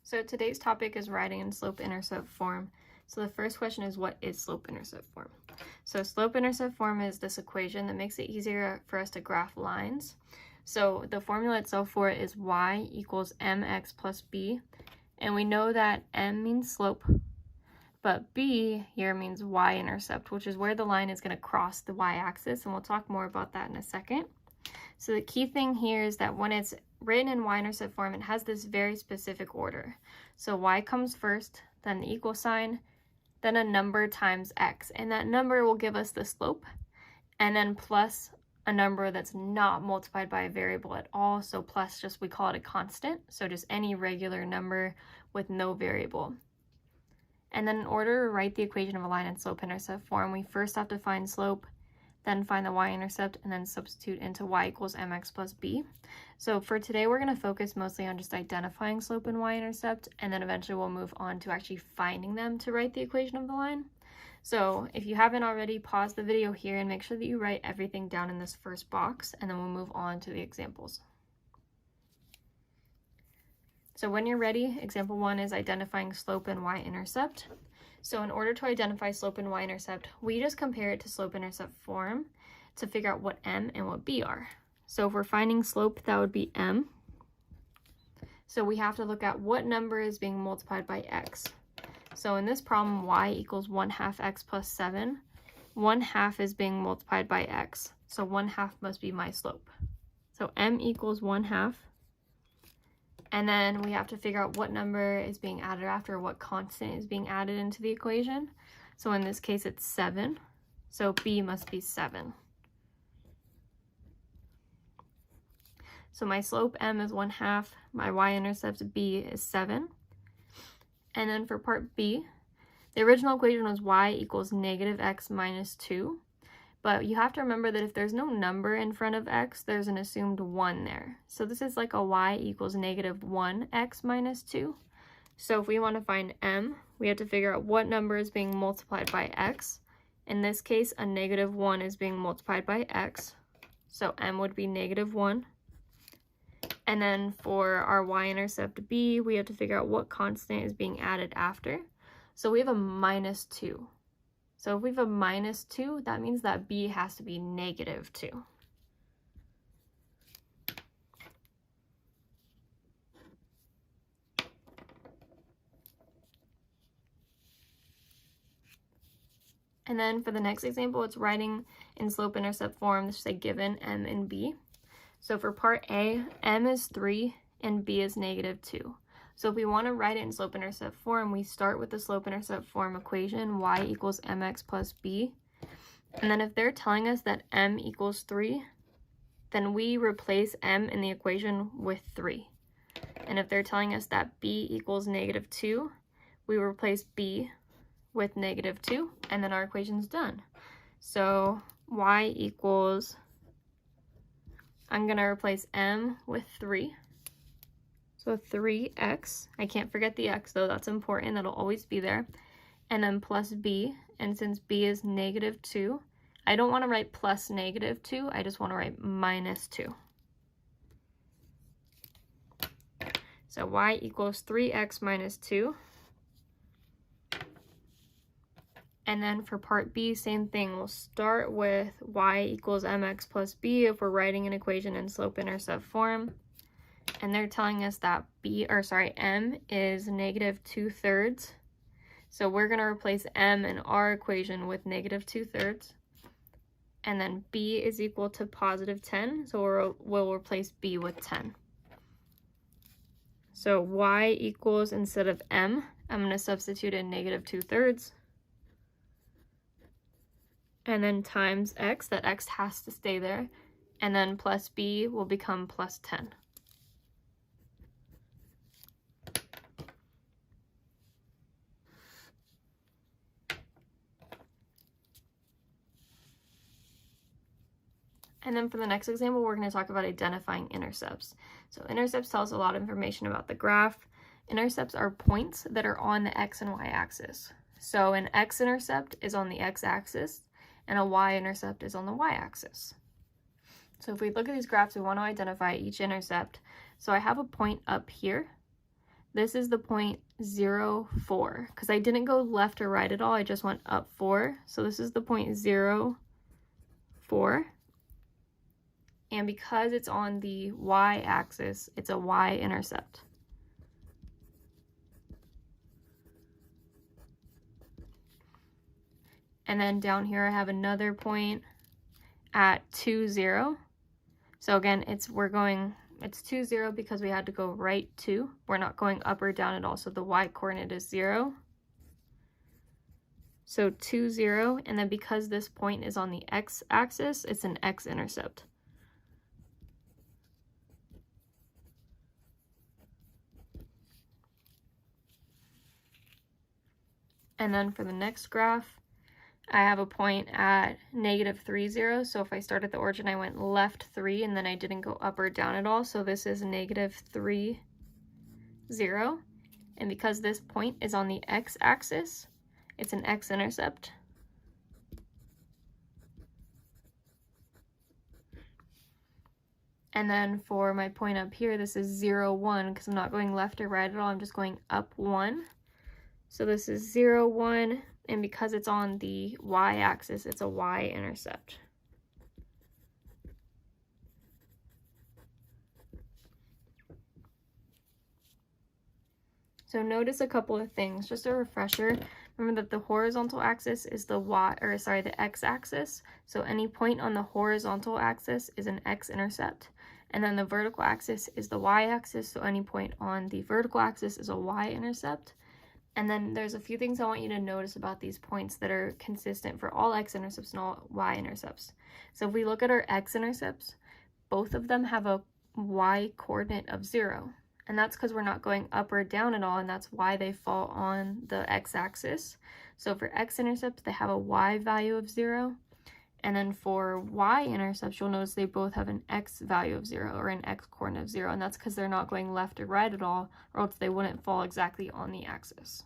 So today's topic is writing in slope-intercept form. So the first question is, what is slope-intercept form? So slope-intercept form is this equation that makes it easier for us to graph lines. So the formula itself for it is y equals mx plus b. And we know that m means slope, but b here means y-intercept, which is where the line is going to cross the y-axis. And we'll talk more about that in a second. So the key thing here is that when it's written in y-intercept form, it has this very specific order. So y comes first, then the equal sign, then a number times x. And that number will give us the slope, and then plus a number that's not multiplied by a variable at all. So plus, just we call it a constant. So just any regular number with no variable. And then in order to write the equation of a line in slope-intercept form, we first have to find slope, then find the y-intercept, and then substitute into y equals mx plus b. So for today, we're going to focus mostly on just identifying slope and y-intercept, and then eventually we'll move on to actually finding them to write the equation of the line. So if you haven't already, pause the video here and make sure that you write everything down in this first box, and then we'll move on to the examples. So when you're ready, example 1 is identifying slope and y-intercept. So in order to identify slope and y-intercept, we just compare it to slope-intercept form to figure out what m and what b are. So if we're finding slope, that would be m. So we have to look at what number is being multiplied by x. So in this problem, y equals 1/2 x plus 7. 1/2 is being multiplied by x. So 1/2 must be my slope. So m equals 1/2. And then we have to figure out what number is being added after, what constant is being added into the equation. So in this case, it's 7. So b must be 7. So my slope m is 1/2. My y-intercept b is 7. And then for part b, the original equation was y equals negative x minus 2. But you have to remember that if there's no number in front of x, there's an assumed 1 there. So this is like a y equals negative 1x minus 2. So if we want to find m, we have to figure out what number is being multiplied by x. In this case, a negative 1 is being multiplied by x. So m would be negative 1. And then for our y-intercept b, we have to figure out what constant is being added after. So we have a minus 2. So if we have a minus 2, that means that b has to be negative 2. And then for the next example, it's writing in slope-intercept form. This is a given m and b. So for part A, m is 3 and b is negative 2. So if we want to write it in slope-intercept form, we start with the slope-intercept form equation, y equals mx plus b. And then if they're telling us that m equals 3, then we replace m in the equation with 3. And if they're telling us that b equals negative 2, we replace b with negative 2, and then our equation's done. So y equals, I'm going to replace m with 3. So 3x, I can't forget the x though, that's important, that'll always be there. And then plus b, and since b is negative 2, I don't want to write plus negative 2, I just want to write minus 2. So y equals 3x minus 2. And then for part b, same thing, we'll start with y equals mx plus b if we're writing an equation in slope-intercept form. And they're telling us that m is negative 2/3. So we're going to replace m in our equation with negative 2/3. And then b is equal to positive 10. So we'll replace b with 10. So y equals, instead of m, I'm going to substitute in negative 2/3. And then times x, that x has to stay there. And then plus b will become plus 10. And then for the next example, we're going to talk about identifying intercepts. So intercepts tell us a lot of information about the graph. Intercepts are points that are on the x and y axis. So an x-intercept is on the x-axis, and a y-intercept is on the y-axis. So if we look at these graphs, we want to identify each intercept. So I have a point up here this is the point 0, 4, because I didn't go left or right at all, I just went up 4. So this is the point 0, 4. And because it's on the y-axis, it's a y-intercept. And then down here I have another point at 2, 0. So again, it's 2, 0 because we had to go right 2. We're not going up or down at all, so the y-coordinate is 0. So 2, 0, and then because this point is on the x-axis, it's an x-intercept. And then for the next graph, I have a point at -3, 0. So if I start at the origin, I went left 3, and then I didn't go up or down at all. So this is -3, 0. And because this point is on the x-axis, it's an x-intercept. And then for my point up here, this is 0, 1, because I'm not going left or right at all, I'm just going up 1. So this is 0, 1, and because it's on the y-axis, it's a y-intercept. So notice a couple of things, just a refresher. Remember that the horizontal axis is the x-axis. So any point on the horizontal axis is an x-intercept. And then the vertical axis is the y-axis. So any point on the vertical axis is a y-intercept. And then there's a few things I want you to notice about these points that are consistent for all x-intercepts and all y-intercepts. So if we look at our x-intercepts, both of them have a y-coordinate of 0. And that's because we're not going up or down at all, and that's why they fall on the x-axis. So for x-intercepts, they have a y value of 0. And then for y-intercepts, you'll notice they both have an x value of 0, or an x-coordinate of 0. And that's because they're not going left or right at all, or else they wouldn't fall exactly on the axis.